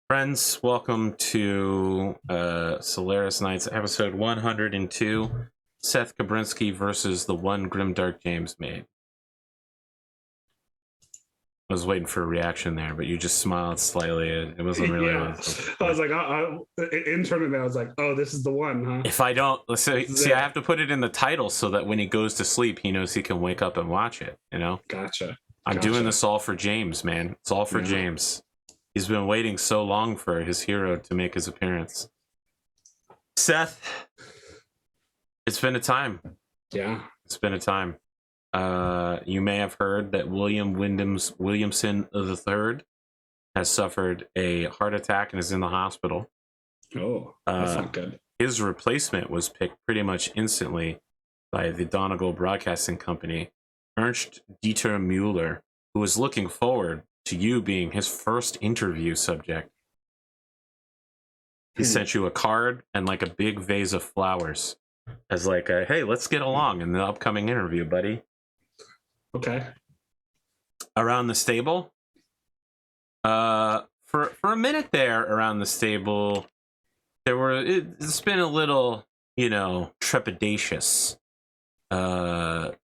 Friends, welcome to Solaris Nights, episode 102, Seth Kabrinski versus the one Grimdark James made. I was waiting for a reaction there, but you just smiled slightly. It wasn't really... Yeah. I was like, internally, I was like, oh, this is the one, huh? If I don't... See, I have to put it in the title so that when he goes to sleep, he knows he can wake up and watch it, you know? Gotcha. I'm doing this all for James, man. It's all for James. He's been waiting so long for his hero to make his appearance. Seth, it's been a time. Yeah. It's been a time. You may have heard that Williamson III has suffered a heart attack and is in the hospital. Oh, that's not good. His replacement was picked pretty much instantly by the Donegal Broadcasting Company, Ernst Dieter Mueller, who was looking forward to you being his first interview subject. He sent you a card and like a big vase of flowers as like a, hey, let's get along in the upcoming interview, buddy. Okay. Around the stable, for a minute there around the stable, it's been a little, trepidatious.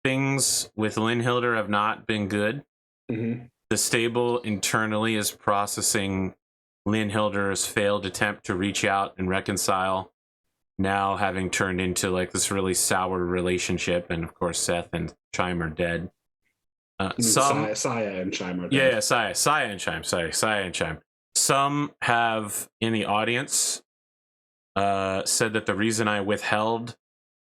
Things with Linhilder have not been good. Mm-hmm. The stable internally is processing Linhilder's failed attempt to reach out and reconcile, now having turned into like this really sour relationship, and of course Seth and Chime are dead. Saya and Chime are dead. Yeah, Saya and Chime. Saya and Chime. Some have in the audience said that the reason I withheld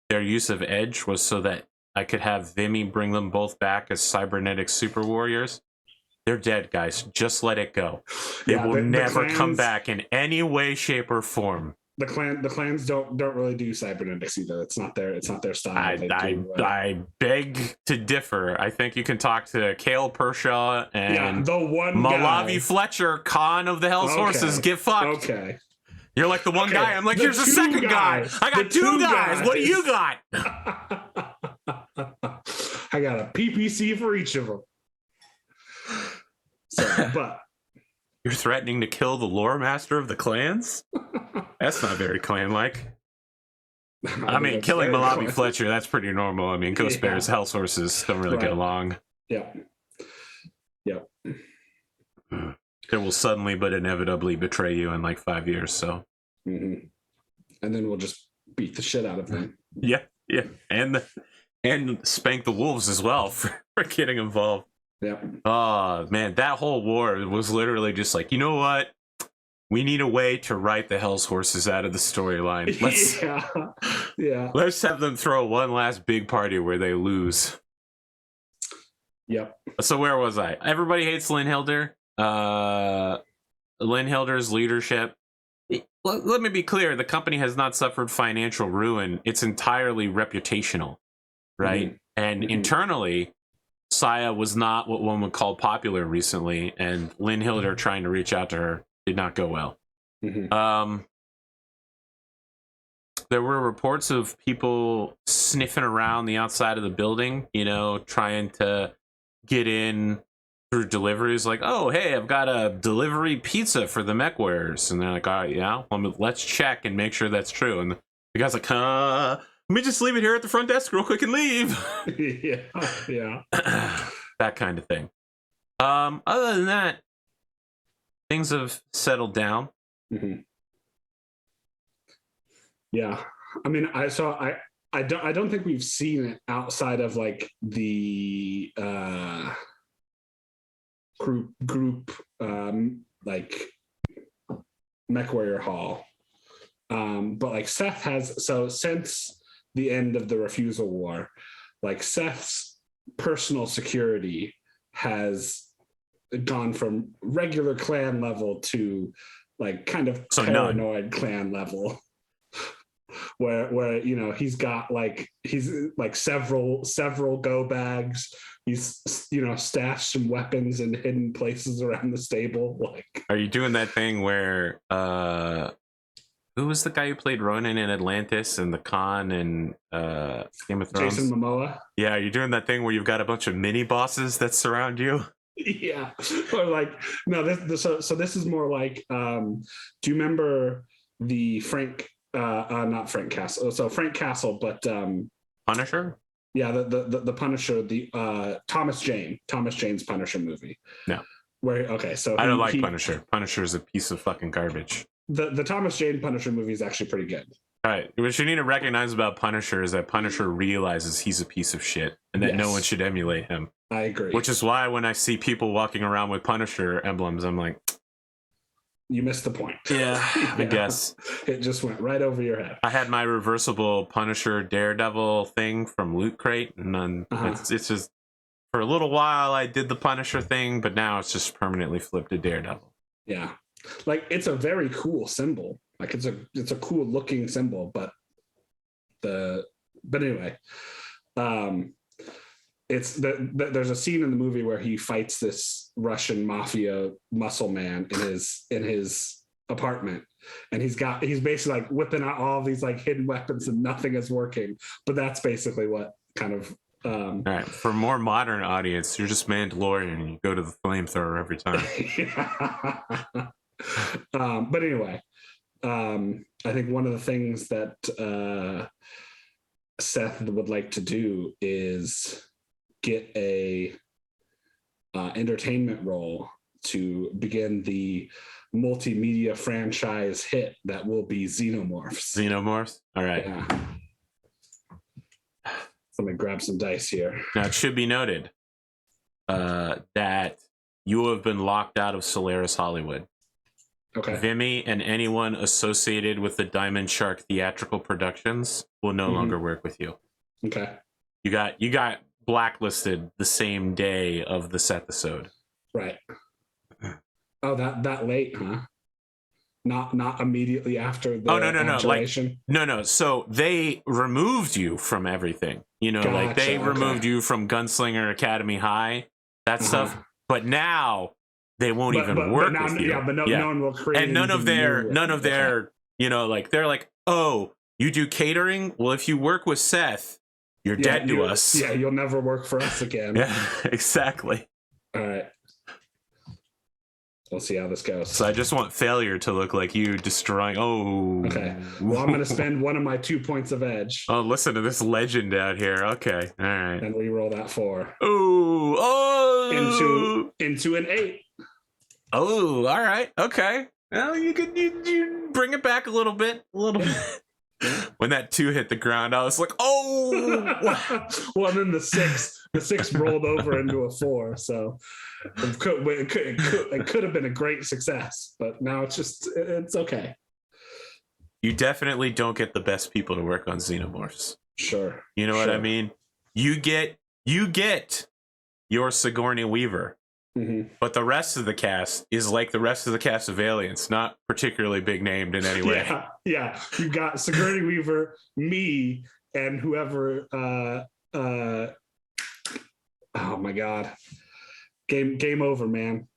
their use of Edge was so that I could have Vimy bring them both back as cybernetic super warriors. They're dead, guys. Just let it go. They will never come back in any way, shape, or form. The clans don't really do cybernetics either. It's not their style. I beg to differ. I think you can talk to Kale Pershaw and the one Malavi Fletcher, Khan of the Hell's Horses. Get fucked. Okay. You're like the one guy. I'm like, here's the second guy. I got two guys. What do you got? I got a PPC for each of them. So, but you're threatening to kill the lore master of the clans? That's not very clan-like. I mean, killing Malavi Fletcher, that's pretty normal. I mean, Ghost Bears, Hell's Horses don't really get along. Yeah. Yep. It will suddenly but inevitably betray you in like 5 years, so. Mm-hmm. And then we'll just beat the shit out of them. Yeah. And spank the wolves as well for getting involved. Yeah. Oh, man, that whole war was literally just like, you know what? We need a way to write the Hell's Horses out of the storyline. Let's have them throw one last big party where they lose. Yep. So where was I? Everybody hates Linhilder. Linhilder's leadership. Let me be clear. The company has not suffered financial ruin. It's entirely reputational, right? Mm-hmm. And internally, Saya was not what one would call popular recently, and Linhilder trying to reach out to her did not go well. Mm-hmm. There were reports of people sniffing around the outside of the building, trying to get in through deliveries, like, oh, hey, I've got a delivery pizza for the mech wearers. And they're like, all right, yeah, let's check and make sure that's true. And the guy's like, let me just leave it here at the front desk real quick and leave. Yeah. That kind of thing. Other than that, things have settled down. Mm-hmm. Yeah. I mean, I don't think we've seen it outside of like the group like Mech Warrior Hall. But like Seth has, so since the end of the Refusal War, like Seth's personal security has gone from regular clan level to like kind of paranoid clan level, where he's got several go bags. He's stashed some weapons in hidden places around the stable. Like, are you doing that thing where who was the guy who played Ronan in Atlantis and the Khan and Game of Thrones? Jason Momoa. Yeah, you're doing that thing where you've got a bunch of mini bosses that surround you. Yeah, or like no, so this is more like do you remember the Frank not Frank Castle, so Frank Castle, but Punisher? yeah, the Punisher, the Thomas Jane's Punisher movie. No. Where okay, so I don't like Punisher. Punisher is a piece of fucking garbage. The Thomas Jane Punisher movie is actually pretty good. All right, what you need to recognize about Punisher is that Punisher realizes he's a piece of shit and that no one should emulate him. I agree. Which is why when I see people walking around with Punisher emblems, I'm like, you missed the point. Yeah, I guess. It just went right over your head. I had my reversible Punisher Daredevil thing from Loot Crate, and then it's just, for a little while I did the Punisher thing, but now it's just permanently flipped to Daredevil. Yeah. Like, it's a very cool symbol. Like, it's a cool looking symbol, but anyway, it's there's a scene in the movie where he fights this Russian mafia muscle man in his apartment, and he's basically like whipping out all these like hidden weapons and nothing is working. But that's basically what kind of all right, for a more modern audience, you're just Mandalorian and you go to the flamethrower every time. But anyway, I think one of the things that Seth would like to do is get a entertainment role to begin the multimedia franchise hit that will be Xenomorphs. Xenomorphs? All right. Yeah. Let me grab some dice here. Now, it should be noted that you have been locked out of Solaris Hollywood. Okay. Vimy and anyone associated with the Diamond Shark theatrical productions will no longer work with you. Okay. You got blacklisted the same day of the Seth-isode. Right. Oh, that late, huh? Not immediately after the no. So they removed you from everything. You know, gotcha, like they removed you from Gunslinger Academy High, that stuff. But now they won't even work with you. Yeah, but no one will create. And none of their, you know, like they're like, oh, you do catering? Well, if you work with Seth, you're dead to us. Yeah, you'll never work for us again. Yeah, exactly. All right. We'll see how this goes. So I just want failure to look like you destroying. Oh. Okay. Well, I'm going to spend one of my 2 points of edge. Oh, listen to this legend out here. Okay. All right. And re-roll that 4. Ooh. Oh. Into an 8. Oh, all right. Okay. Well, you bring it back a little bit. When that 2 hit the ground, I was like, oh. Well, and then the 6 rolled over into a 4. So it could have been a great success, but now it's okay. You definitely don't get the best people to work on Xenomorphs. Sure. You know what I mean? You get your Sigourney Weaver. But the rest of the cast is like the rest of the cast of Aliens, not particularly big named in any way. Yeah. You got Sigourney Weaver, me, and whoever. Oh my God, game over, man.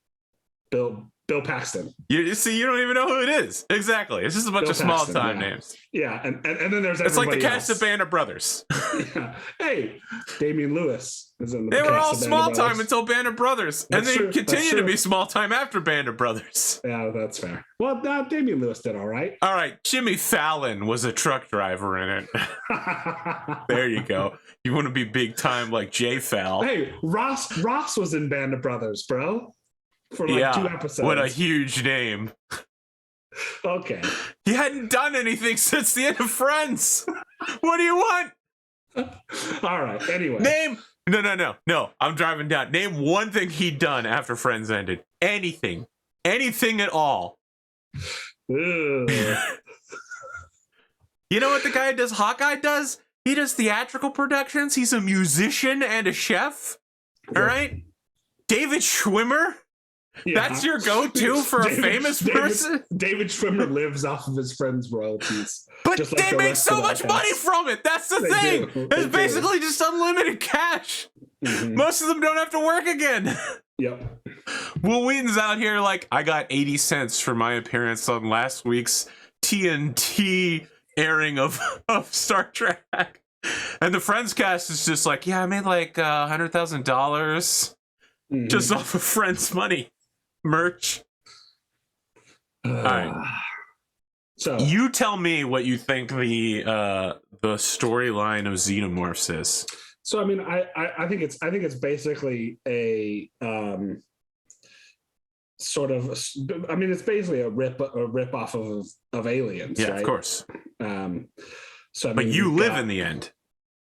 Bill Paxton. You see, you don't even know who it is. Exactly. It's just a bunch of small time names. Yeah, and then there's it's like the cast else. of Band of Brothers. Yeah. Hey, Damian Lewis is in the They cast were all of Band small of time until Band of Brothers, and they continue to be small time after Band of Brothers. Yeah, that's fair. Well, Damian Lewis did all right. All right, Jimmy Fallon was a truck driver in it. There you go. You want to be big time like J Fal? Hey, Ross was in Band of Brothers, bro. For like 2 episodes. What a huge name. Okay. He hadn't done anything since the end of Friends. What do you want? All right. Anyway. Name. No. I'm driving down. Name one thing he'd done after Friends ended. Anything. Anything at all. You know what the guy who does Hawkeye does? He does theatrical productions. He's a musician and a chef. All right? David Schwimmer? Yeah. That's your go-to for a famous person? David Schwimmer lives off of his friends' royalties. But they make so much money from it. That's the thing. It's basically just unlimited cash. Most of them don't have to work again. Yep. Will Wheaton's out here like, I got 80 cents for my appearance on last week's TNT airing of Star Trek. And the Friends cast is just like, yeah, I made like $100,000. just off of friends' money, merch. All right. So you tell me what you think the storyline of Xenomorphs is. So I mean, I think it's basically a sort of, I mean, it's basically a rip off of Aliens, Yeah, right? of course. So I mean, but you live in the end.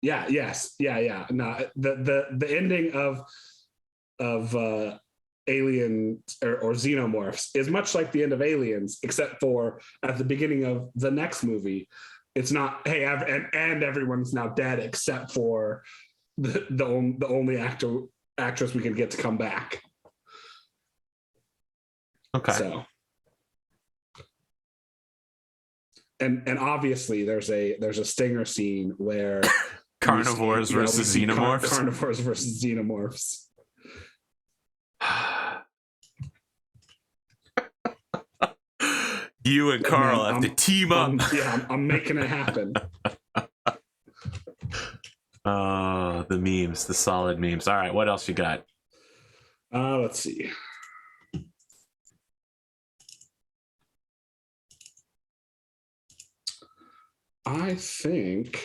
Yeah. Yes. Yeah. No, the ending of Alien or Xenomorphs is much like the end of Aliens, except for at the beginning of the next movie, it's not, hey, and everyone's now dead except for the only actress we could get to come back. Okay. So, and obviously there's a stinger scene where carnivores versus xenomorphs. Carnivores versus xenomorphs. You and Carl have to team up. I'm making it happen. Oh, the memes, the solid memes. All right, what else you got? Let's see. I think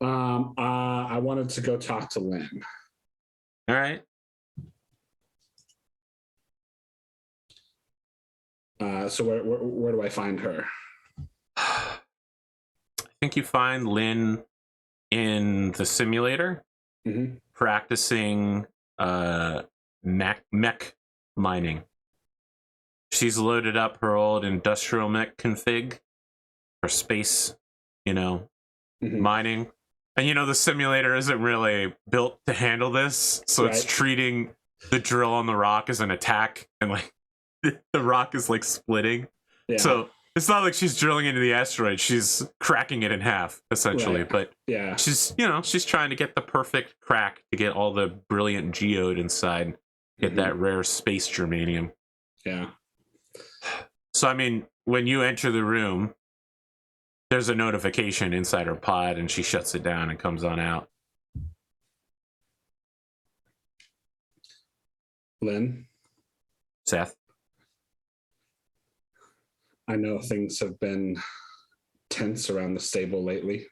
I wanted to go talk to Lynn. All right. So where do I find her? I think you find Lynn in the simulator, practicing mech mining. She's loaded up her old industrial mech config for space, mining. And the simulator isn't really built to handle this, so it's treating the drill on the rock as an attack, and like the rock is like splitting. Yeah. So it's not like she's drilling into the asteroid; she's cracking it in half, essentially. Right. But yeah, she's trying to get the perfect crack to get all the brilliant geode inside, get that rare space germanium. Yeah. So I mean, when you enter the room, there's a notification inside her pod, and she shuts it down and comes on out. Lynn? Seth? I know things have been tense around the stable lately.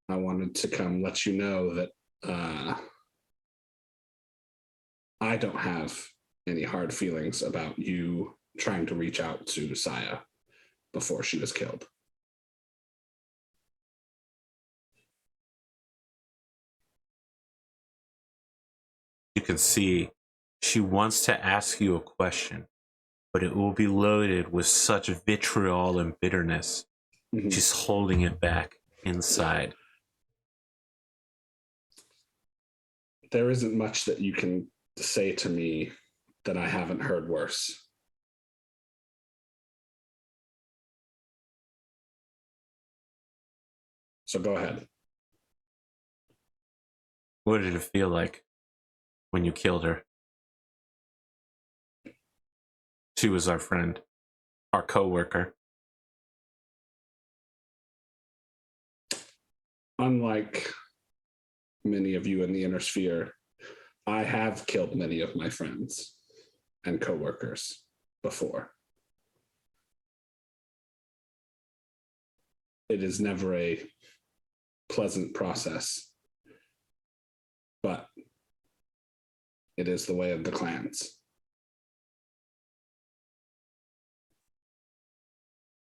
I wanted to come let you know that I don't have any hard feelings about you trying to reach out to Saya before she was killed. You can see she wants to ask you a question, but it will be loaded with such vitriol and bitterness. She's holding it back inside. There isn't much that you can say to me that I haven't heard worse. So go ahead. What did it feel like when you killed her? She was our friend, our co-worker. Unlike many of you in the inner sphere, I have killed many of my friends and co-workers before. It is never a pleasant process, but it is the way of the clans.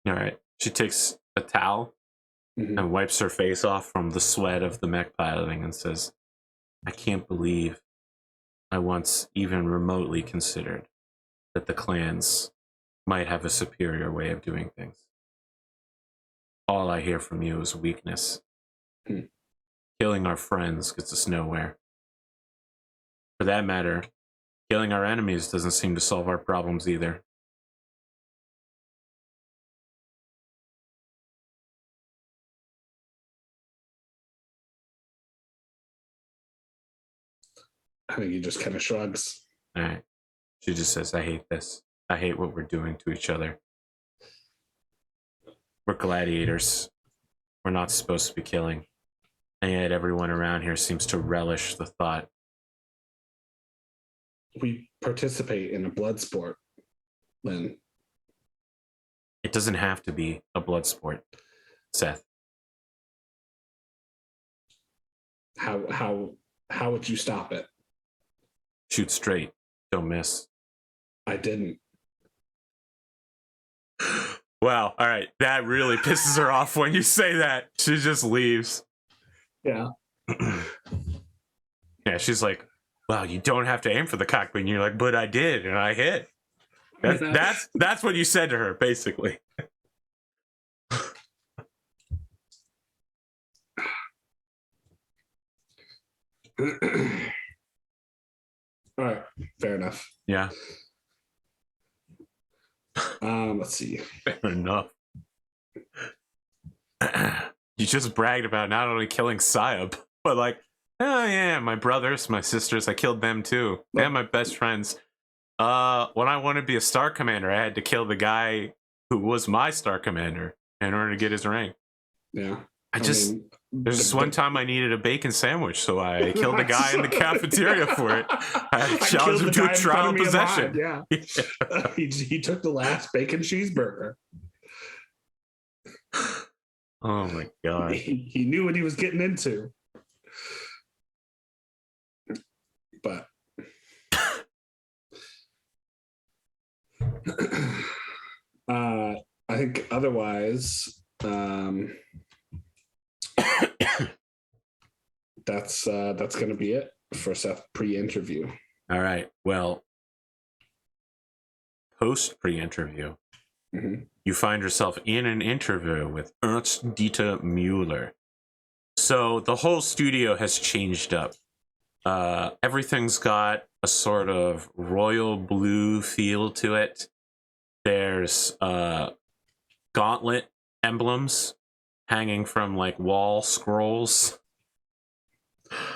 All right. She takes a towel and wipes her face off from the sweat of the mech piloting and says, I can't believe I once even remotely considered that the clans might have a superior way of doing things. All I hear from you is weakness. Killing our friends gets us nowhere. For that matter, killing our enemies doesn't seem to solve our problems either. I think he just kind of shrugs. All right. She just says, I hate this. I hate what we're doing to each other. We're gladiators. We're not supposed to be killing. And yet everyone around here seems to relish the thought. We participate in a blood sport, Lynn. It doesn't have to be a blood sport, Seth. How would you stop it? Shoot straight. Don't miss. I didn't. Wow. All right. That really pisses her off when you say that. She just leaves. Yeah. Yeah, she's like, wow, you don't have to aim for the cockpit. And you're like, but I did, and I hit. That's what you said to her, basically. All right, fair enough. Yeah. Let's see. Fair enough. You just bragged about not only killing Saya, but like, oh yeah, my brothers, my sisters, I killed them too. They're my best friends. When I wanted to be a star commander, I had to kill the guy who was my star commander in order to get his rank. Yeah. There's this one time I needed a bacon sandwich, so I killed the guy in the cafeteria for it. I challenged him to a trial possession. Yeah. He took the last bacon cheeseburger. Oh my god. He knew what he was getting into. But I think otherwise, that's going to be it for Seth pre-interview. All right. Well, post pre-interview, you find yourself in an interview with Ernst Dieter Mueller. So the whole studio has changed up. Everything's got a sort of royal blue feel to it. There's gauntlet emblems hanging from like wall scrolls.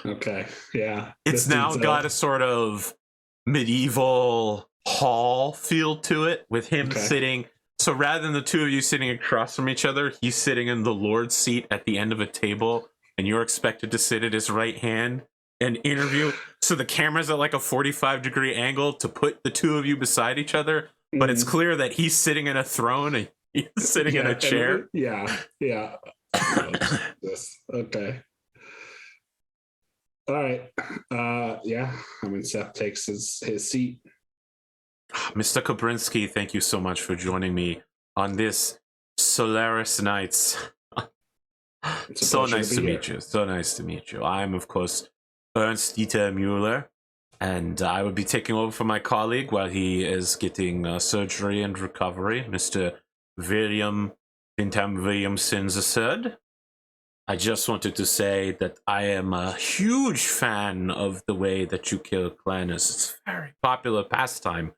Okay, yeah. It's now got a sort of medieval hall feel to it with him sitting. So rather than the two of you sitting across from each other, he's sitting in the Lord's seat at the end of a table, and you're expected to sit at his right hand and interview. So the camera's at like a 45-degree angle to put the two of you beside each other, but it's clear that he's sitting in a throne and he's sitting in a chair. Yeah. Okay. All right. Yeah. I mean, Seth takes his seat. Mr. Kabrinski, thank you so much for joining me on this Solaris Nights. So nice to meet you. So nice to meet you. I'm, of course, Ernst Dieter Mueller, and I would be taking over for my colleague while he is getting surgery and recovery, Mr. William Bintam Williamson III. I just wanted to say that I am a huge fan of the way that you kill Clanus. It's a very popular pastime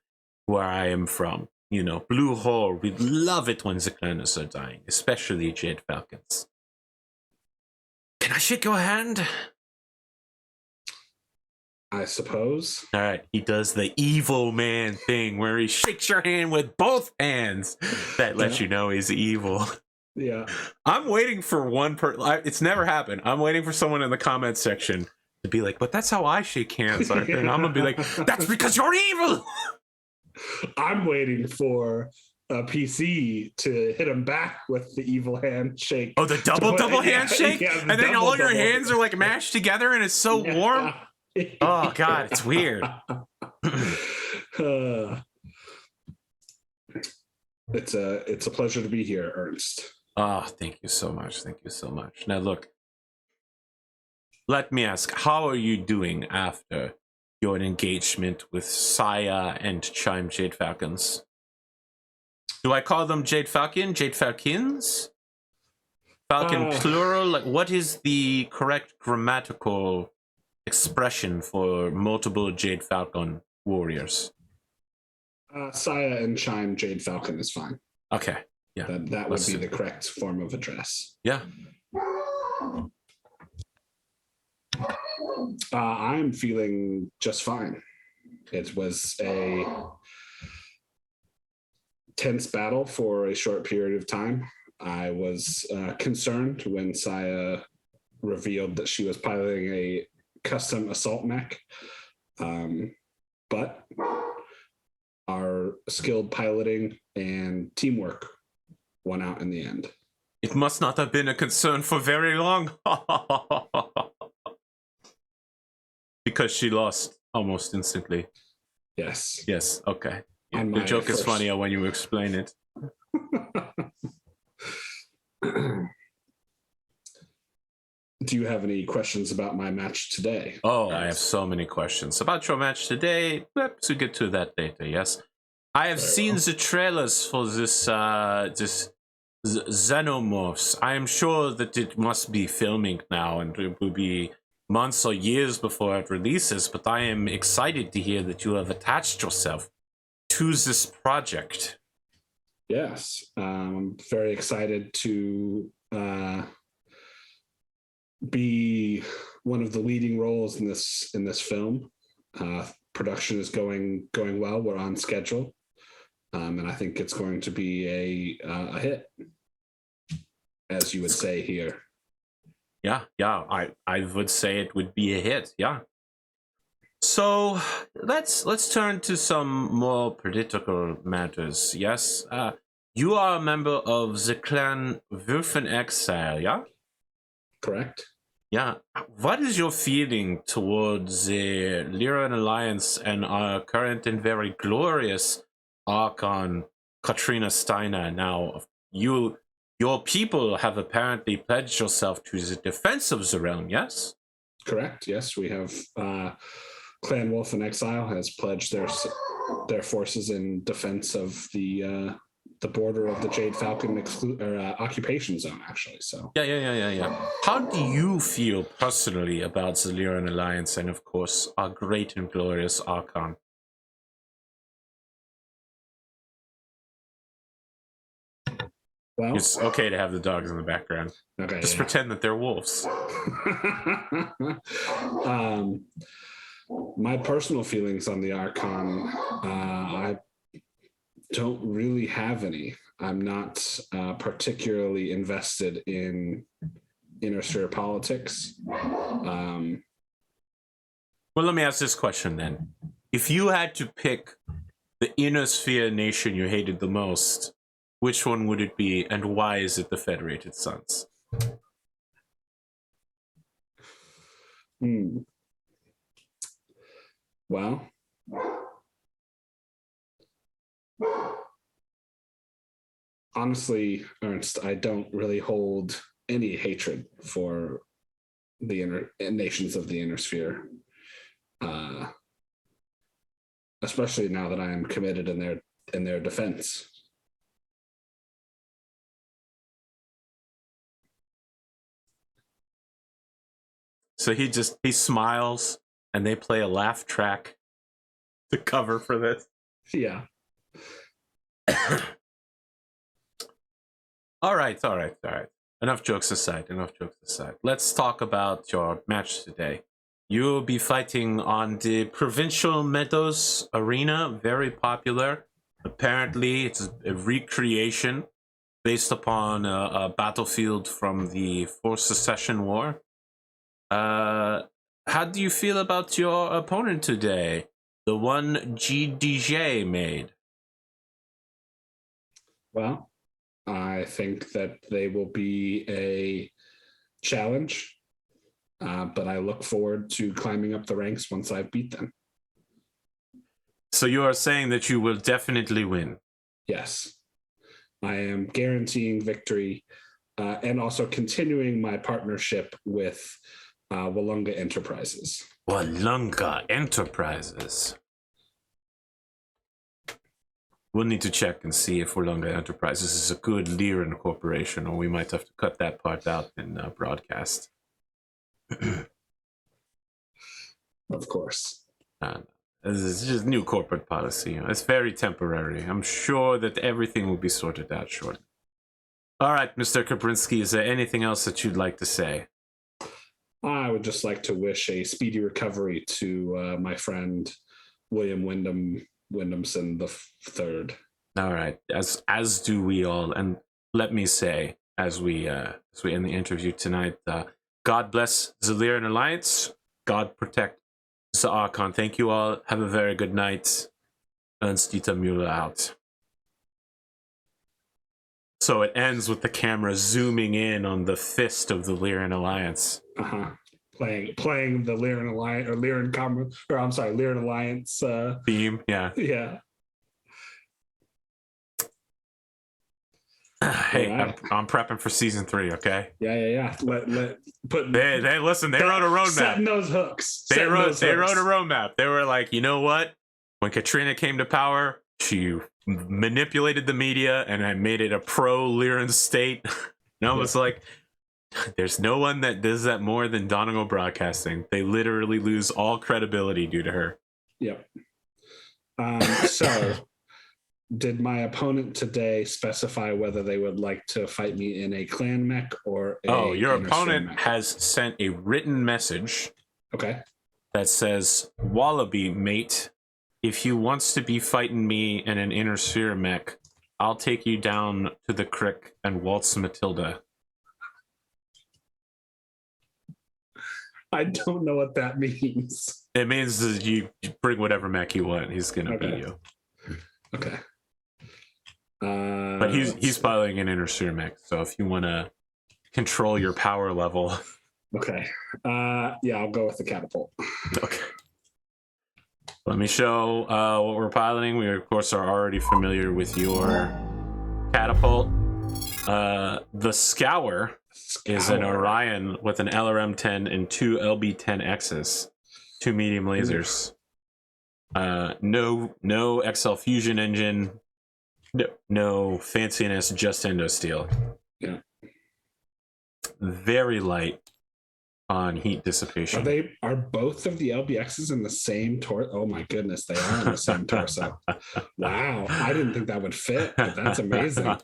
where I am from. You know, Blue Hole, we love it when the Clanus are dying, especially Jade Falcons. Can I shake your hand? I suppose. All right, he does the evil man thing where he shakes your hand with both hands. That lets you know he's evil. Yeah. I'm waiting for one it's never happened. I'm waiting for someone in the comments section to be like, but that's how I shake hands, Arthur. And I'm going to be like, that's because you're evil. I'm waiting for a PC to hit him back with the evil handshake. Oh, the double handshake? Yeah, and then all your hands are like mashed together and it's so warm. Oh, God, it's weird. It's a pleasure to be here, Ernst. Oh, thank you so much. Thank you so much. Now, look, let me ask, how are you doing after your engagement with Saya and Chime Jade Falcons? Do I call them Jade Falcon, Jade Falcons? Falcon plural? Like, what is the correct grammatical expression for multiple Jade Falcon warriors? Saya and Chime Jade Falcon is fine. Okay. Yeah. That would be the correct form of address. Yeah. I'm feeling just fine. It was a tense battle for a short period of time. I was concerned when Saya revealed that she was piloting a custom assault mech. But our skilled piloting and teamwork won out in the end. It must not have been a concern for very long. Because she lost almost instantly. Yes. Yes, okay. Yeah, the joke is funnier when you explain it. Do you have any questions about my match today? Oh, I have so many questions about your match today. Perhaps we get to that later, yes? I have seen the trailers for this Xenomorphs. I am sure that it must be filming now and it will be months or years before it releases, but I am excited to hear that you have attached yourself to this project. Yes, I'm very excited to be one of the leading roles in this film. Production is going well. We're on schedule, and I think it's going to be a hit, as you would say here. Yeah, I would say it would be a hit. Yeah. So let's turn to some more political matters. Yes, you are a member of the clan Würfen Exile. Yeah. Correct. Yeah. What is your feeling towards the Lyran Alliance and our current and very glorious Archon Katrina Steiner? Now, your people have apparently pledged yourself to the defense of the realm, yes? Correct. Yes, we have Clan Wolf in Exile has pledged their forces in defense of the border of the Jade Falcon occupation zone, actually. So yeah. How do you feel personally about the Lyran Alliance and, of course, our great and glorious Archon? Well, it's okay to have the dogs in the background. Okay, just pretend that they're wolves. My personal feelings on the Archon, I don't really have any. I'm not particularly invested in inner sphere politics. Well, let me ask this question then. If you had to pick the inner sphere nation you hated the most, which one would it be, and why is it the Federated Suns? Well, honestly, Ernst, I don't really hold any hatred for the nations of the inner sphere, especially now that I am committed in their defense. So he smiles and they play a laugh track to cover for this. Yeah. All right. Enough jokes aside. Let's talk about your match today. You'll be fighting on the Provincial Meadows Arena, very popular. Apparently, it's a recreation based upon a battlefield from the Fourth Secession War. How do you feel about your opponent today? The one GDJ made? Well, I think that they will be a challenge, but I look forward to climbing up the ranks once I beat them. So you are saying that you will definitely win? Yes. I am guaranteeing victory and also continuing my partnership with Walunga Enterprises. Walunga Enterprises. We'll need to check and see if Walunga Enterprises is a good Lyran corporation, or we might have to cut that part out in broadcast. Of course. This is just new corporate policy. It's very temporary. I'm sure that everything will be sorted out shortly. All right, Mr. Kabrinski, is there anything else that you'd like to say? I would just like to wish a speedy recovery to my friend William Wyndhamson III. All right, as do we all. And let me say, as we end the interview tonight, God bless the Lyran Alliance. God protect the Archon. Thank you all. Have a very good night. Ernst Dieter Müller out. So it ends with the camera zooming in on the fist of the Lyran Alliance. Playing the Lyran Alliance or Lyran Alliance theme. Yeah. Yeah. Hey, right. I'm prepping for season 3. Okay. Yeah. They listen. They wrote a roadmap. Setting those hooks. They wrote a roadmap. They were like, you know what? When Katrina came to power, she manipulated the media and I made it a pro Lyran state. And I was like, there's no one that does that more than Donegal Broadcasting. They literally lose all credibility due to her. Yep. So, did my opponent today specify whether they would like to fight me in a clan mech or your opponent mech? Has sent a written message. Okay. That says, Wallaby, mate, if you wants to be fighting me in an inner sphere mech, I'll take you down to the crick and waltz Matilda. I don't know what that means. It means that you bring whatever mech you want. He's gonna beat you. Okay. But he's piloting an inner sphere mech, so if you want to control your power level. Okay. Yeah, I'll go with the catapult. Okay. Let me show what we're piloting. We of course are already familiar with your catapult. The Scour is an Orion with an LRM-10 and 2 LB-10Xs, 2 medium lasers. No XL fusion engine, no fanciness, just endo steel. Yeah. Very light on heat dissipation. Are both of the LBXs in the same torso? Oh my goodness, they are in the same torso. Wow, I didn't think that would fit, but that's amazing.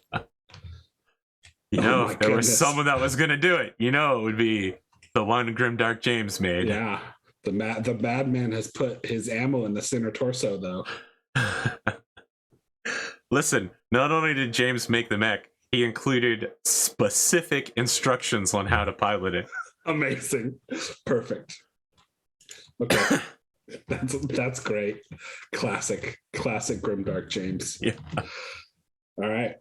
If there was someone that was gonna do it, it would be the one Grimdark James made. Yeah, the madman has put his ammo in the center torso, though. Listen, not only did James make the mech, he included specific instructions on how to pilot it. Amazing, perfect. Okay, that's great. Classic Grimdark James. Yeah. All right.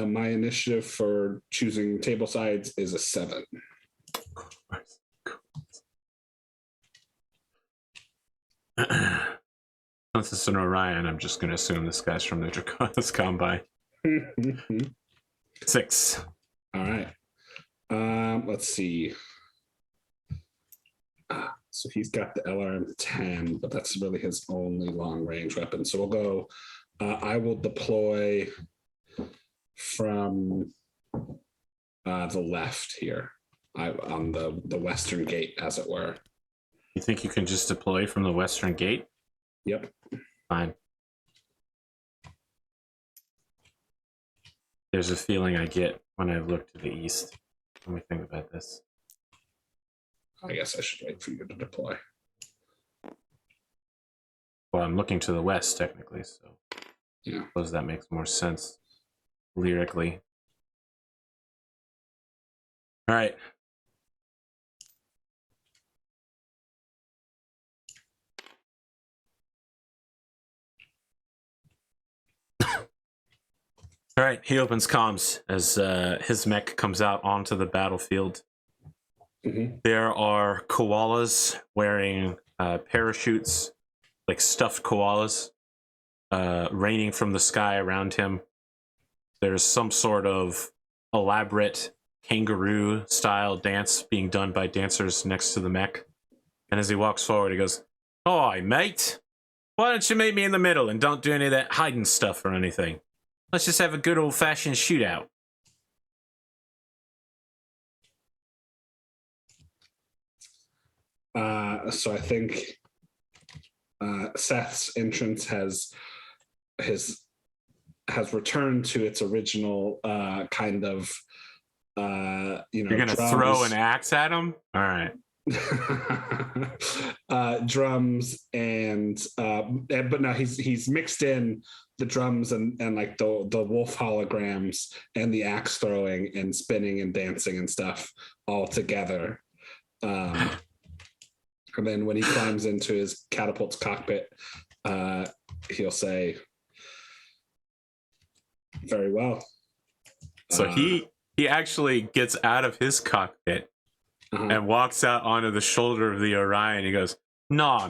My initiative for choosing table sides is a 7. Since it's an Orion, I'm just going to assume this guy's from the Draconis Combine. 6. All right. Let's see. So he's got the LRM-10, but that's really his only long-range weapon. So we'll go. I will deploy from the left here, on the western gate, as it were. You think you can just deploy from the western gate? Yep. Fine. There's a feeling I get when I look to the east. Let me think about this. I guess I should wait for you to deploy. Well, I'm looking to the west, technically, so yeah. I suppose that makes more sense lyrically. All right. All right, he opens comms as his mech comes out onto the battlefield. Mm-hmm. There are koalas wearing parachutes, like stuffed koalas, raining from the sky around him. There's some sort of elaborate kangaroo-style dance being done by dancers next to the mech. And as he walks forward, he goes, "Hi, mate. Why don't you meet me in the middle and don't do any of that hiding stuff or anything? Let's just have a good old-fashioned shootout." So I think Seth's entrance has returned to its original kind of, You're gonna throw an axe at him? All right. drums but no, he's mixed in the drums and like the wolf holograms and the axe throwing and spinning and dancing and stuff all together. And then when he climbs into his catapult's cockpit, he'll say, "Very well." So he actually gets out of his cockpit and walks out onto the shoulder of the Orion. He goes, nah,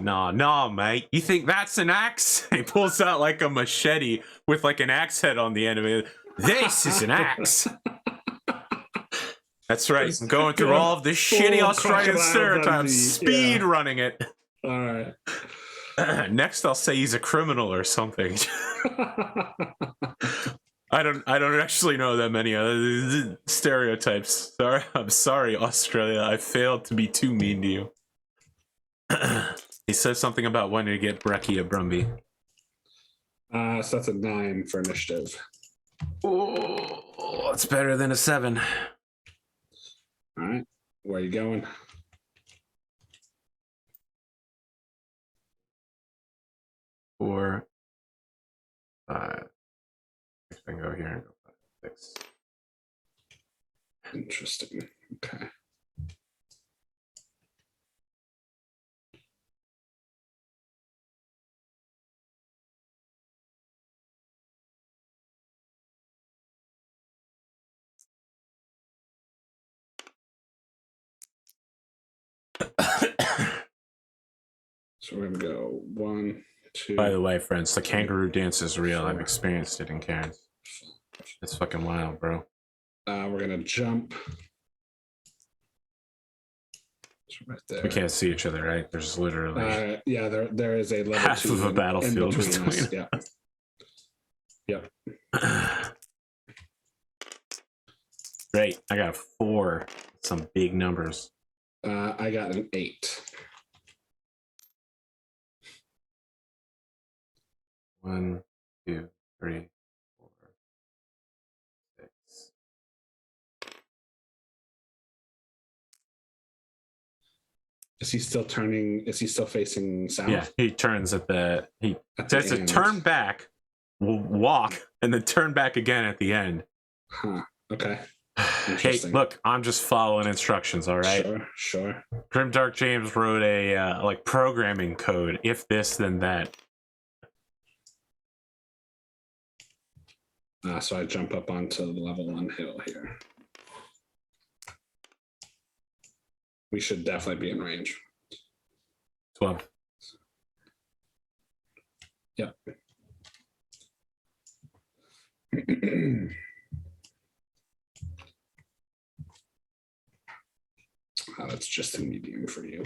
mate. You think that's an axe? He pulls out like a machete with like an axe head on the end of it. This is an axe. That's right. I'm going through all of the shitty Australian stereotypes, speed running it. All right. Next, I'll say he's a criminal or something. I don't actually know that many other stereotypes. I'm sorry, Australia. I failed to be too mean to you. He says something about wanting to get Brekkie a Brumby. So that's a 9 for initiative. Oh, it's better than a 7. All right. Where are you going? Four, 5. I can go here and go 5, 6. Interesting. Okay. So we're gonna go 1, 2. By the way, friends, the kangaroo dance is real. 4. I've experienced it in Cairns. It's fucking wild, bro. We're gonna jump. Right there. We can't see each other, right? There's literally yeah, there is a level half 2 of a battlefield between us. Yeah. Yep. Great. I got a 4. Some big numbers. I got an 8. 1, 2, 3, 4, 6. Is he still turning? Is he still facing south? Yeah, he turns at the. He says to turn back, walk, and then turn back again at the end. Huh. Okay. Hey, look, I'm just following instructions, all right? Sure. Grimdark James wrote a like programming code. If this, then that. So I jump up onto the level 1 hill here. We should definitely be in range. 12. Yep. That's just a medium for you.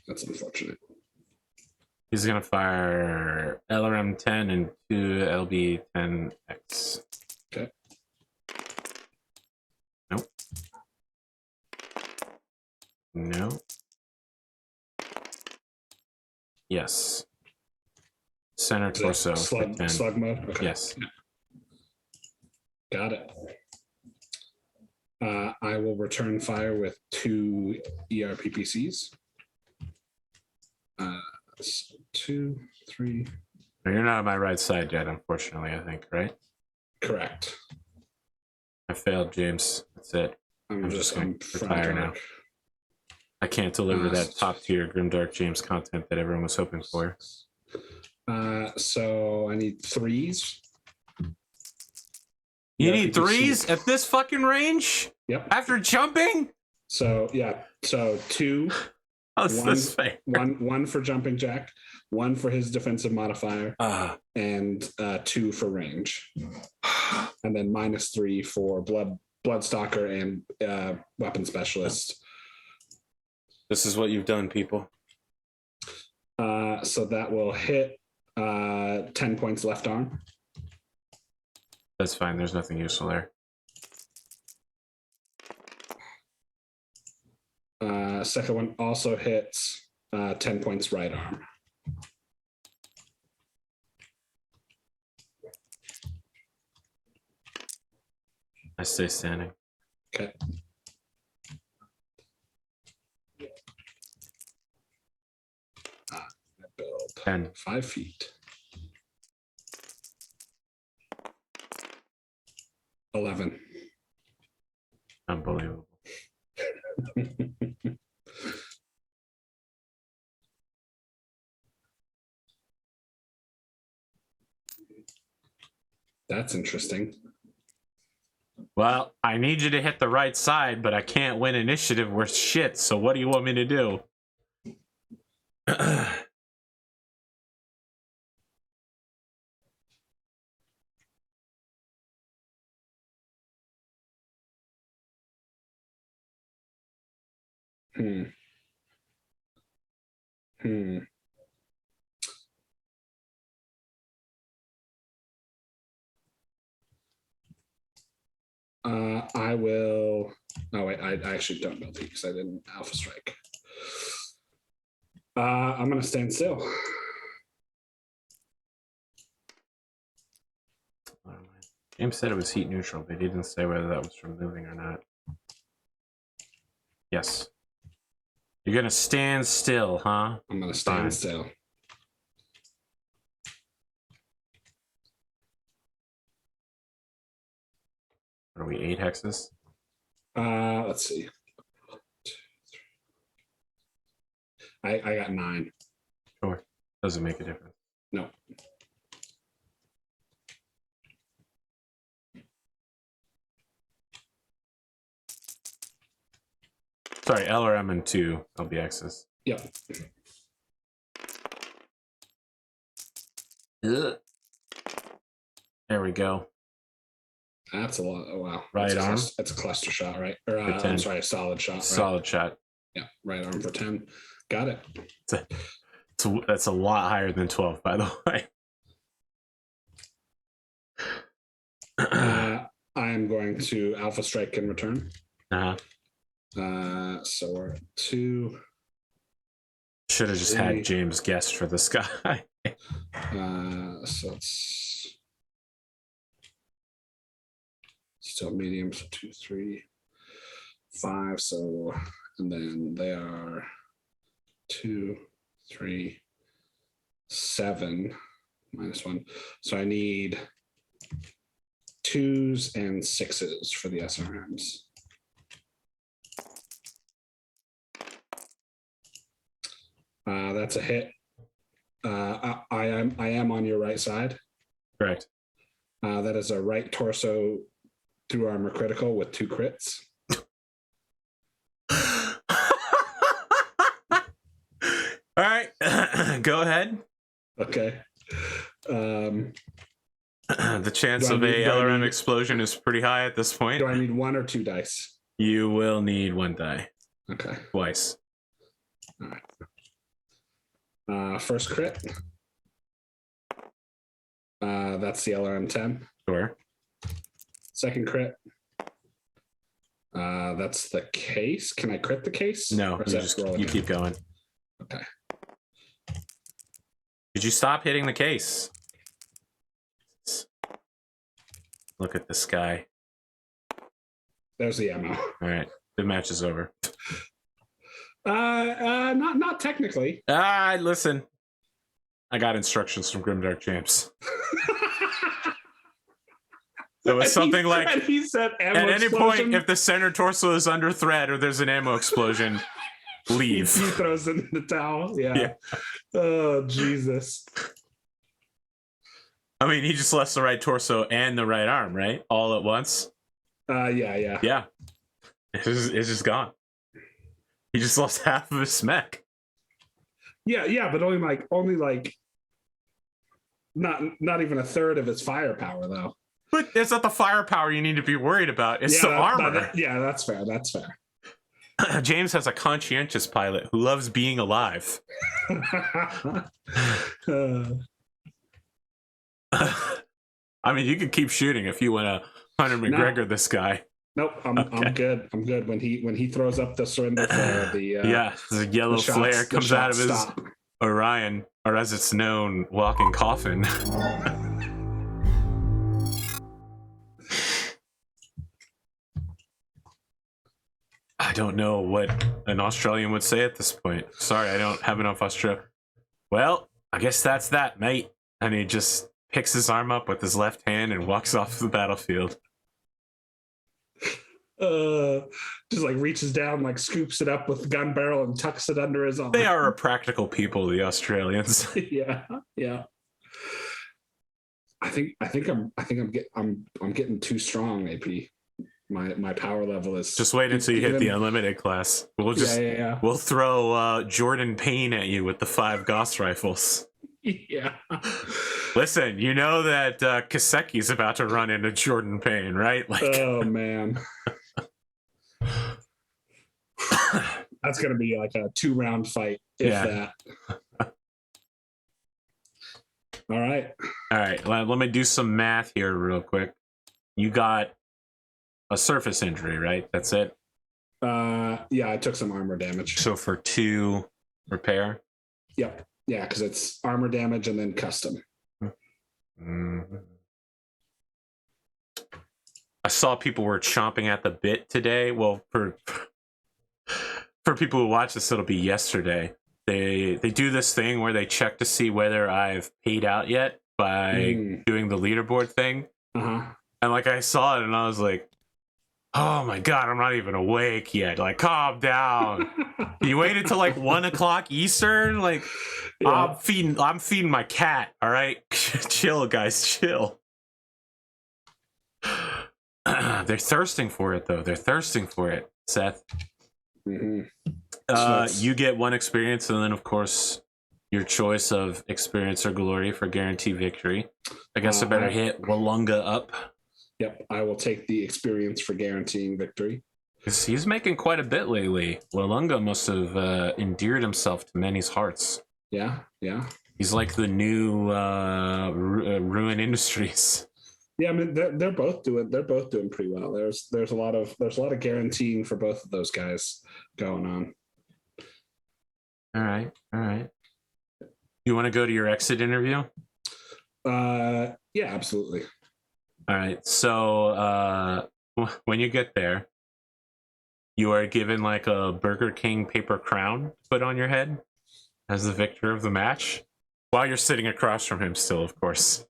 That's unfortunate. He's gonna fire LRM 10 and 2 LB 10X. Okay. Nope. No. Yes. Center torso. Slug mode? Okay. Yes. Got it. I will return fire with 2 ERPPCs. 2, 3. No, you're not on my right side yet, unfortunately, I think, right? Correct. I failed, James. That's it. I'm just going to retire now. I can't deliver that top-tier Grimdark James content that everyone was hoping for. So I need 3s. You need 3s at this fucking range? Yep. After jumping? So, yeah. So 2. How's this fair? One for jumping jack, 1 for his defensive modifier, and 2 for range. And then -3 for Bloodstalker and weapon specialist. This is what you've done, people. So that will hit 10 points left arm. That's fine. There's nothing useful there. Second one also hits 10 points right arm. I stay standing. Okay. 10. 5 feet. 11. Unbelievable. That's interesting. Well, I need you to hit the right side, but I can't win initiative worth shit, so what do you want me to do? I will. Oh wait, I actually don't know because I didn't alpha strike. I'm gonna stand still. James said it was heat neutral, but he didn't say whether that was from moving or not. Yes. You're gonna stand still, huh? I'm gonna stand still. Are we 8 hexes? Let's see. I got 9. Sure. Doesn't make a difference. No. Sorry, L or M and 2 LBXs. Yep. Ugh. There we go. That's a lot. Oh, wow. Right arm. It's a cluster shot, right? Or I'm sorry, a solid shot. Right? Solid shot. Yeah, right arm for 10. Got it. That's a lot higher than 12, by the way. I am going to alpha strike in return. Uh-huh. So we're at 2. Should have just had James guess for this guy. So it's still medium, so 2, 3, 5. So, and then they are 2, 3, 7 -1. So I need 2s and 6s for the SRMs. That's a hit. I am on your right side. Correct. That is a right torso through armor critical with 2 crits. All right, go ahead. Okay. The chance of a LRM explosion is pretty high at this point. Do I need 1 or 2 dice? You will need 1 die. Okay. Twice. All right. First crit. That's the LRM 10. Sure. Second crit. That's the case. Can I crit the case? No, you keep going. Okay. Did you stop hitting the case? Look at this guy. There's the ammo. All right, the match is over. Not technically. Listen. I got instructions from Grimdark James. It was something like, he said ammo at any explosion. point, if the center torso is under threat or there's an ammo explosion, leave. He throws it in the towel. Yeah. Oh, Jesus. I mean, he just lost the right torso and the right arm, right? All at once. Yeah. Yeah. It's just gone. He just lost half of his mech. Yeah, but only like not even a third of its firepower though. But it's not the firepower you need to be worried about. It's the armor. That's fair. That's fair. James has a conscientious pilot who loves being alive. I mean, you can keep shooting if you want to Hunter McGregor this guy. Nope, I'm good. I'm good. When he throws up the surrender flare, the yellow flare comes out of his Orion, or as it's known, walking coffin. I don't know what an Australian would say at this point. Sorry, I don't have enough Australia. Well, I guess that's that, mate. And he just picks his arm up with his left hand and walks off the battlefield. Just like reaches down, like scoops it up with the gun barrel and tucks it under his arm. They are a practical people, the Australians. Yeah. I think I'm getting too strong, AP. My power level is just wait until you hit the unlimited class. We'll just we'll throw Jordan Payne at you with the 5 Gauss rifles. Yeah. Listen, you know that Kaseki's about to run into Jordan Payne, right? Like, oh man. That's gonna be like a 2-round fight, if that. All right. Let me do some math here real quick. You got a surface injury, right? That's it. Yeah, I took some armor damage. So for 2 repair. Yep. Yeah, because it's armor damage and then custom. Mm-hmm. I saw people were chomping at the bit today. Well, for people who watch this, it'll be yesterday. They do this thing where they check to see whether I've paid out yet by doing the leaderboard thing. And like I saw it and I was like, oh my god, I'm not even awake yet. Like, calm down. You waited till like 1 o'clock Eastern? Like, I'm feeding my cat, all right? Chill, guys, chill. They're thirsting for it, though. They're thirsting for it, Seth. You get 1 experience, and then, of course, your choice of experience or glory for guaranteed victory. I guess I better hit Walunga up. Yep, I will take the experience for guaranteeing victory. He's making quite a bit lately. Walunga must have endeared himself to many's hearts. Yeah. He's like the new Ruin Industries. Yeah, I mean they're both doing pretty well. There's a lot of guaranteeing for both of those guys going on. All right. You want to go to your exit interview? Yeah, absolutely. All right. So when you get there, you are given like a Burger King paper crown put on your head as the victor of the match, while you're sitting across from him still, of course.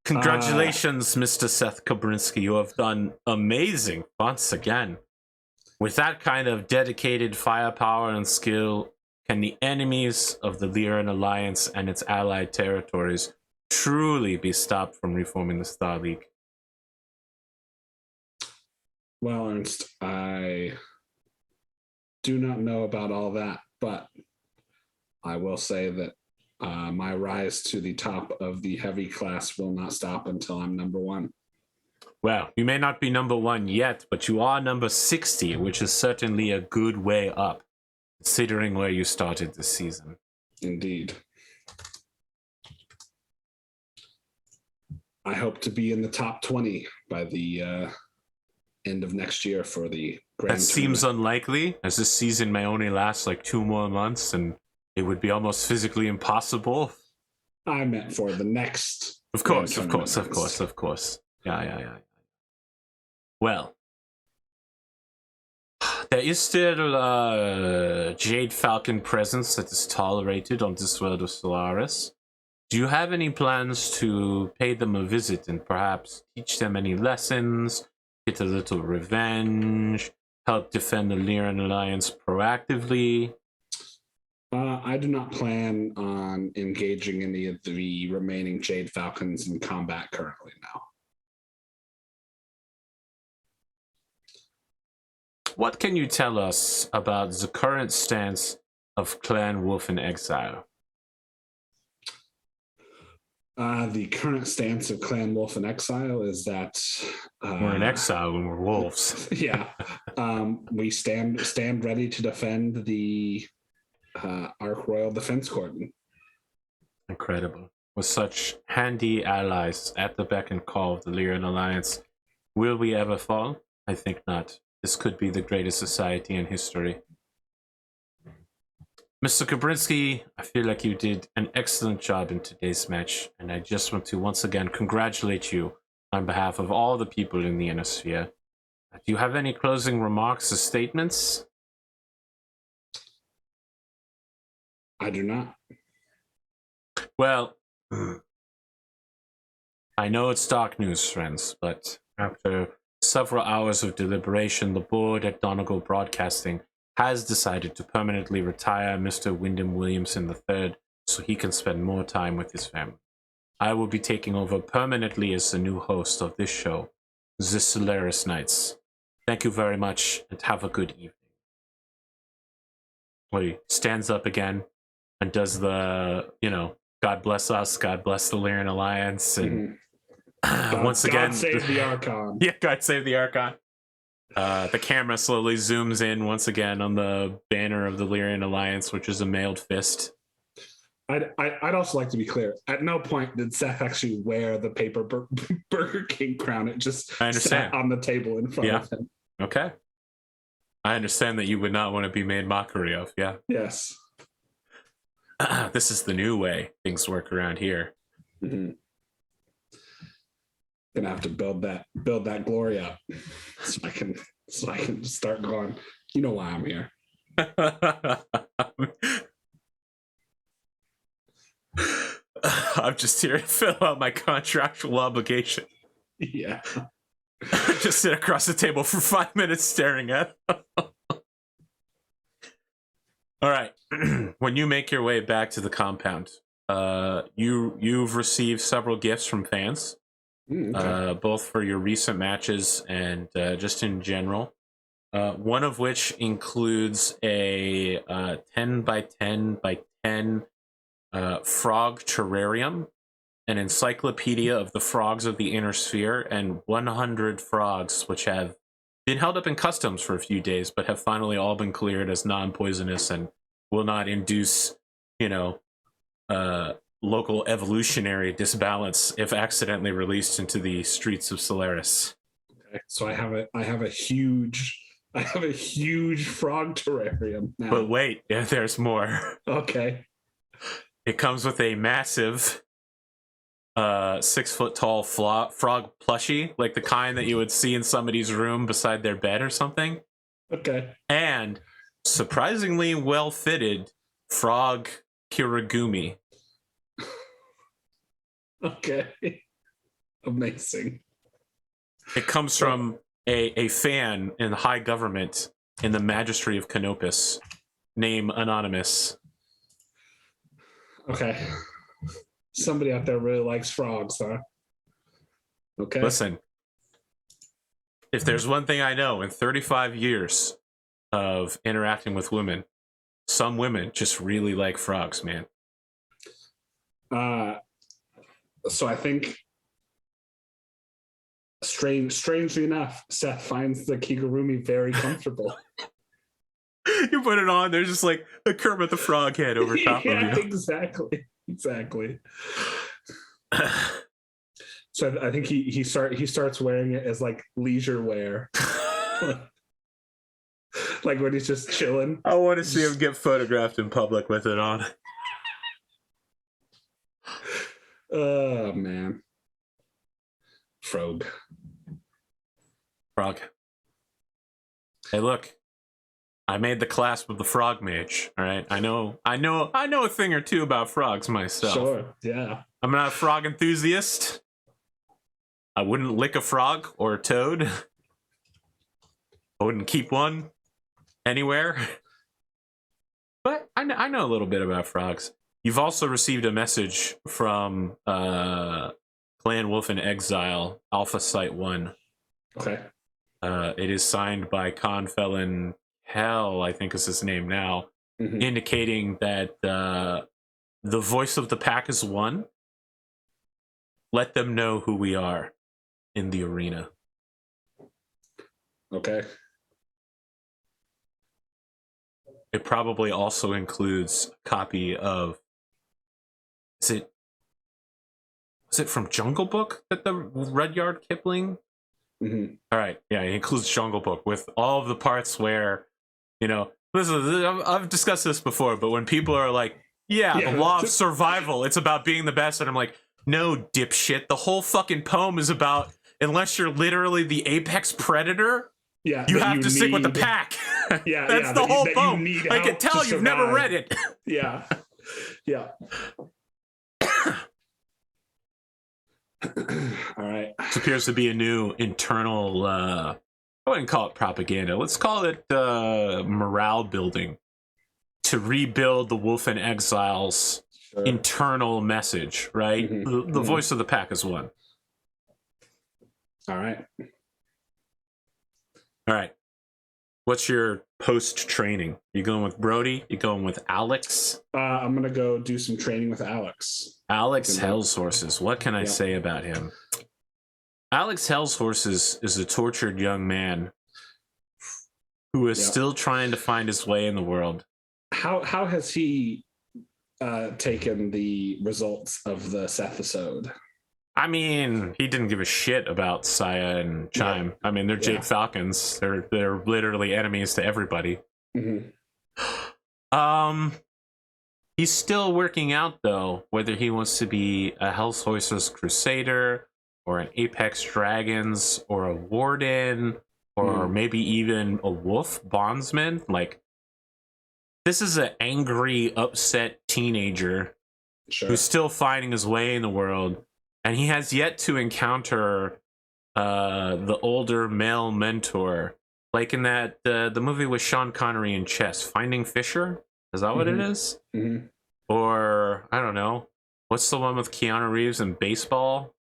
Congratulations, Mr. Seth Kabrinski. You have done amazing once again. With that kind of dedicated firepower and skill, can the enemies of the Lyran Alliance and its allied territories truly be stopped from reforming the Star League? Well, Ernst, I do not know about all that, but I will say that my rise to the top of the heavy class will not stop until I'm number 1. Well, you may not be number 1 yet, but you are number 60, which is certainly a good way up, considering where you started this season. Indeed. I hope to be in the top 20 by the end of next year for the Grand That seems unlikely, as this season may only last like 2 more months, and it would be almost physically impossible. I meant for the next. Of course. Yeah. Well, there is still Jade Falcon presence that is tolerated on this world of Solaris. Do you have any plans to pay them a visit and perhaps teach them any lessons, get a little revenge, help defend the Lyran Alliance proactively? I do not plan on engaging any of the remaining Jade Falcons in combat currently now. What can you tell us about the current stance of Clan Wolf in Exile? The current stance of Clan Wolf in Exile is that we're in exile when we're wolves. Yeah, we stand ready to defend the Ark Royal Defense Cordon. Incredible. With such handy allies at the beck and call of the Lyran Alliance, will we ever fall? I think not. This could be the greatest society in history. Mr. Kabrinski, I feel like you did an excellent job in today's match, and I just want to once again congratulate you on behalf of all the people in the Innosphere. Do you have any closing remarks or statements? I do not. Well, I know it's dark news, friends, but after several hours of deliberation, the board at Donegal Broadcasting has decided to permanently retire Mr. Wyndham Williamson III so he can spend more time with his family. I will be taking over permanently as the new host of this show, the Solaris Nights. Thank you very much, and have a good evening. Well, he stands up again and does the, God bless us, God bless the Lyran Alliance, and once again, God save the Archon. Yeah, God save the Archon. The camera slowly zooms in once again on the banner of the Lyran Alliance, which is a mailed fist. I'd also like to be clear. At no point did Seth actually wear the paper Burger King crown. It just sat on the table in front of him. Okay. I understand that you would not want to be made mockery of. Yeah. Yes. This is the new way things work around here. Mm-hmm. Gonna have to build that glory up so I can start going. You know why I'm here. I'm just here to fill out my contractual obligation. Yeah. Just sit across the table for 5 minutes staring at it. All right. When you make your way back to the compound, you've received several gifts from fans, both for your recent matches and just in general. One of which includes a 10 by 10 by 10 frog terrarium, an encyclopedia of the frogs of the inner sphere, and 100 frogs which have been held up in customs for a few days but have finally all been cleared as non-poisonous and will not induce, local evolutionary disbalance if accidentally released into the streets of Solaris. Okay, so I have a huge frog terrarium now. But wait, there's more. Okay. It comes with a massive 6 foot tall frog plushie, like the kind that you would see in somebody's room beside their bed or something. Okay. And surprisingly well fitted frog kirigumi. Okay. Amazing. It comes from a fan in high government in the Magistry of Canopus, name anonymous. Okay. Somebody out there really likes frogs, huh? Okay. Listen, if there's one thing I know in 35 years of interacting with women, some women just really like frogs, man. So I think, strangely enough, Seth finds the kigurumi very comfortable. You put it on, there's just like a Kermit the Frog head over top of you. Exactly. So I think he starts wearing it as like leisure wear. Like when he's just chilling. I want to see him get photographed in public with it on. Oh man. Frog. Hey, look. I made the clasp of the frog mage. All right, I know a thing or two about frogs myself. Sure, yeah. I'm not a frog enthusiast. I wouldn't lick a frog or a toad. I wouldn't keep one anywhere. But I know a little bit about frogs. You've also received a message from Clan Wolf in Exile, Alpha Site 1. Okay. It is signed by Confelon Hell, I think is his name now, indicating that the voice of the pack is one. Let them know who we are in the arena. Okay. It probably also includes a copy of... Was it from Jungle Book that the Rudyard Kipling? All right, yeah, it includes Jungle Book with all of the parts where, listen, I've discussed this before, but when people are like, the law of survival, it's about being the best, and I'm like, no, dipshit, the whole fucking poem is about, unless you're literally the apex predator, you have to stick with the pack. That's the whole poem. I can tell you've never read it. Yeah. Yeah. All right. This appears to be a new internal, I wouldn't call it propaganda. Let's call it morale building to rebuild the Wolf in Exile's internal message, right? The voice of the pack is one. All right. All right. What's your post-training? You going with Brody? You going with Alex? I'm going to go do some training with Alex. Alex Hellshorses. What can I say about him? Alex Hellshorses is a tortured young man who is still trying to find his way in the world. How has he taken the results of the Seth episode? I mean, he didn't give a shit about Saya and Chime. I mean, they're Jade Falcons. They're literally enemies to everybody. He's still working out, though, whether he wants to be a Hellshorses Crusader or an Apex Dragons or a Warden or maybe even a Wolf Bondsman. Like, this is an angry, upset teenager who's still finding his way in the world. And he has yet to encounter the older male mentor, like in that the movie with Sean Connery in chess, Finding Fisher. Is that what it is? Or I don't know. What's the one with Keanu Reeves in baseball?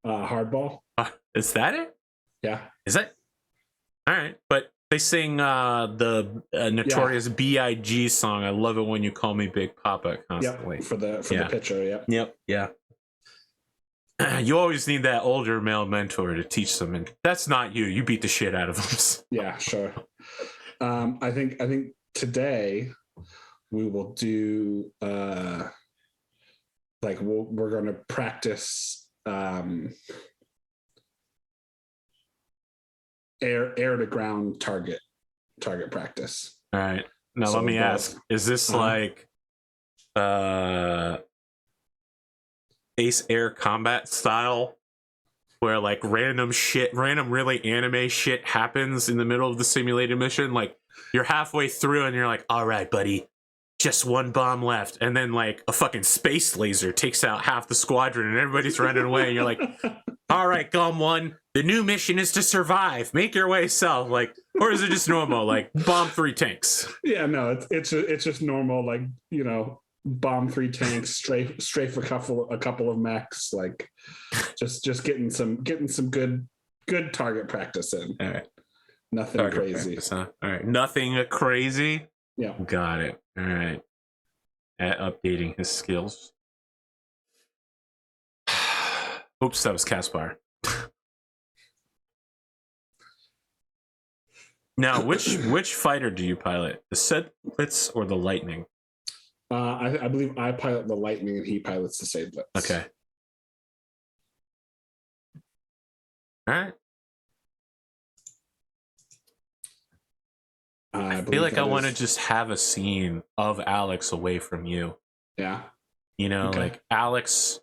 Hardball. Is that it? Yeah. Is that? All right, but they sing the notorious B.I.G. song. I love it when you call me Big Papa constantly. For the pitcher. Yeah. You always need that older male mentor to teach them, and that's not you. You beat the shit out of them. Yeah, sure. I think today we will do we're going to practice air to ground target practice. All right. Now let me ask: is this like Ace Air Combat style, where like random really anime shit happens in the middle of the simulated mission? Like you're halfway through and you're like, all right, buddy, just one bomb left. And then like a fucking space laser takes out half the squadron and everybody's running away. And you're like, all right, Gum One, the new mission is to survive. Make your way south. Like, or is it just normal? Like bomb 3 tanks. Yeah, no, it's just normal. Like, you know, bomb 3 tanks, strafe a couple of mechs, like just getting some good target practice in. All right. Nothing target crazy. Practice, huh? All right. Nothing crazy. Yeah. Got it. All right. At updating his skills. Oops, that was Caspar. Now, which fighter do you pilot? The Sedlitz or the Lightning? I believe I pilot the Lightning and he pilots the Sedlitz. Okay. All right. I feel like I want to just have a scene of Alex away from you. Yeah. You know, Okay. like Alex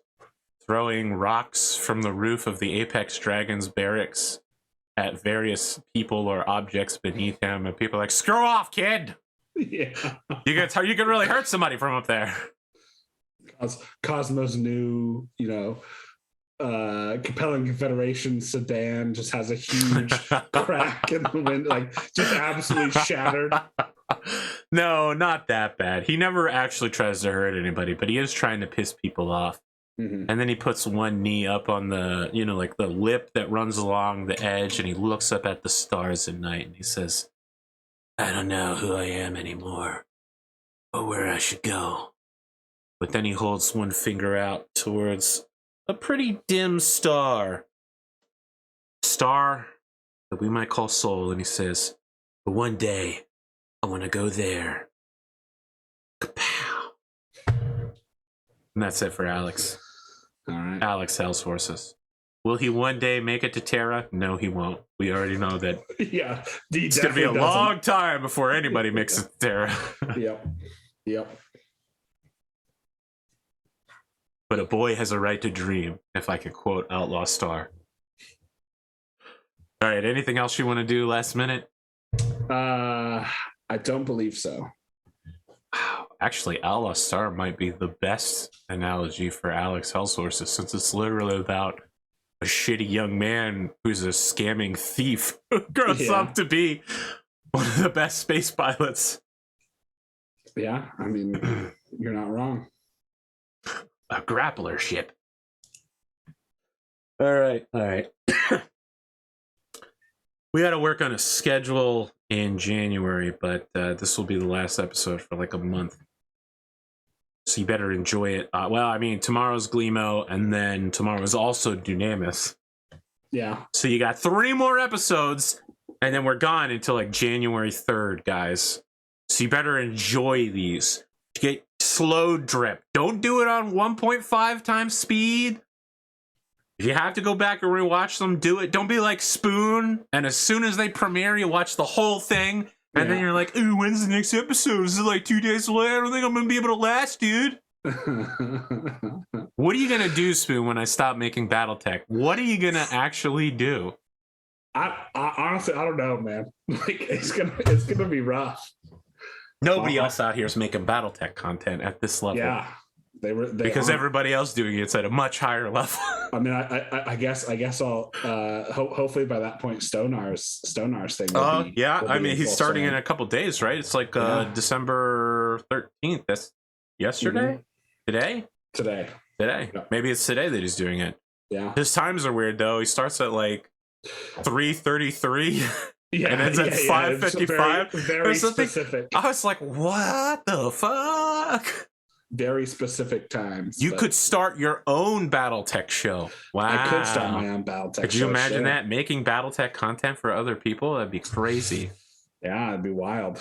throwing rocks from the roof of the Apex Dragons barracks at various people or objects beneath him, and people are like, "Screw off, kid! Yeah. You can really hurt somebody from up there." Cosmo's new, you know, Capellan Confederation sedan just has a huge crack in the window, like just absolutely shattered. No, not that bad. He never actually tries to hurt anybody, but he is trying to piss people off. Mm-hmm. And then he puts one knee up on the, you know, like the lip that runs along the edge, and he looks up at the stars at night and he says, "I don't know who I am anymore or where I should go." But then he holds one finger out towards a pretty dim star that we might call Soul, and he says, "But one day I want to go there." Kapow. And that's it for Alex. All right. Alex Hellshorses. Will he one day make it to Terra? No, he won't. We already know that. Yeah. It's going to be a long time before anybody makes it to Terra. Yep. But a boy has a right to dream, if I could quote Outlaw Star. All right, anything else you want to do last minute? I don't believe so. Wow. Actually, Allah Star might be the best analogy for Alex Hellsources, since it's literally about a shitty young man who's a scamming thief who grows up to be one of the best space pilots. Yeah, I mean, you're not wrong. A grappler ship. All right. We got to work on a schedule in January, but this will be the last episode for like a month. So you better enjoy it. Well, I mean, tomorrow's Gleemo, and then tomorrow is also Dunamis. Yeah. So you got 3 more episodes, and then we're gone until like January 3rd, guys. So you better enjoy these. Get slow drip. Don't do it on 1.5 times speed. If you have to go back and rewatch them, do it. Don't be like Spoon, and as soon as they premiere, you watch the whole thing, and then you're like, ooh, when's the next episode? Is it like 2 days away? I don't think I'm going to be able to last, dude. What are you going to do, Spoon, when I stop making Battletech? What are you going to actually do? I honestly, I don't know, man. Like, it's gonna be rough. Nobody else out here is making Battletech content at this level. Yeah. Because everybody else doing it's at a much higher level. I mean, I guess I'll hopefully by that point Stonar's thing. Oh yeah, I mean he's starting in a couple days, right? It's like December 13th. That's yesterday. Mm-hmm. Today. Yeah. Maybe it's today that he's doing it. Yeah. His times are weird though. He starts at like 3:33. Yeah, and ends at 5:55. Very specific. I was like, what the fuck? Very specific times. You could start your own Battletech show. Wow. I could start my own Battletech show. Could you imagine that? Making Battletech content for other people? That'd be crazy. Yeah, it'd be wild.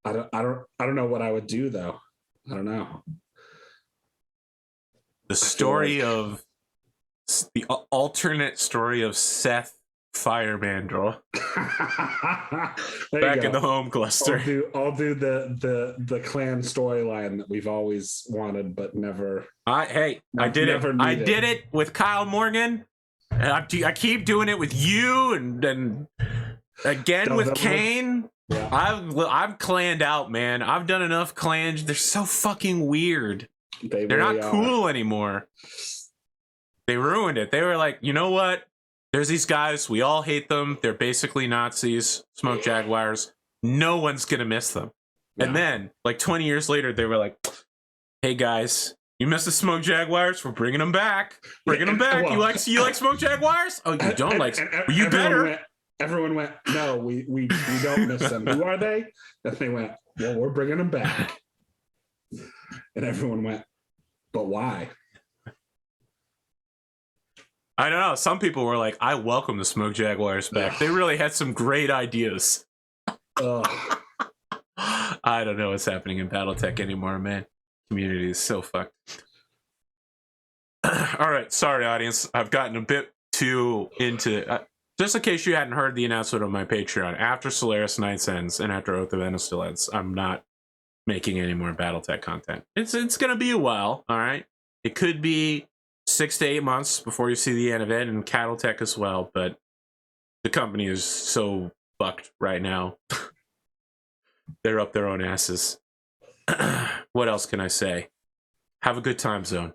I don't know what I would do though. I don't know. The alternate story of Seth Firemandrel back in the home cluster. I'll do the clan storyline that we've always wanted but never. I did it with Kyle Morgan, and I keep doing it with you, and again with Kane. Yeah. I've clanned out, man. I've done enough clans. They're so fucking weird. They're really not cool anymore. They ruined it. They were like, you know what? There's these guys. We all hate them. They're basically Nazis, smoke jaguars. No one's going to miss them. Yeah. And then, like 20 years later, they were like, hey, guys, you miss the smoke jaguars? We're bringing them back. Bringing them back. Well, you like smoke jaguars? Oh, you don't like... you better. Everyone went, no, we don't miss them. Who are they? And they went, well, we're bringing them back. And everyone went, but why? I don't know. Some people were like, I welcome the smoke jaguars back. They really had some great ideas. I don't know what's happening in Battletech anymore, man. Community is so fucked. All right. Sorry, audience. I've gotten a bit too into... just in case you hadn't heard the announcement of my Patreon, after Solaris Nights ends and after Oath of Enistil ends, I'm not making any more Battletech content. It's going to be a while, all right? It could be 6 to 8 months before you see the end of it, and Cattletech as well, but the company is so fucked right now. They're up their own asses. What else can I say? Have a good time, Zone.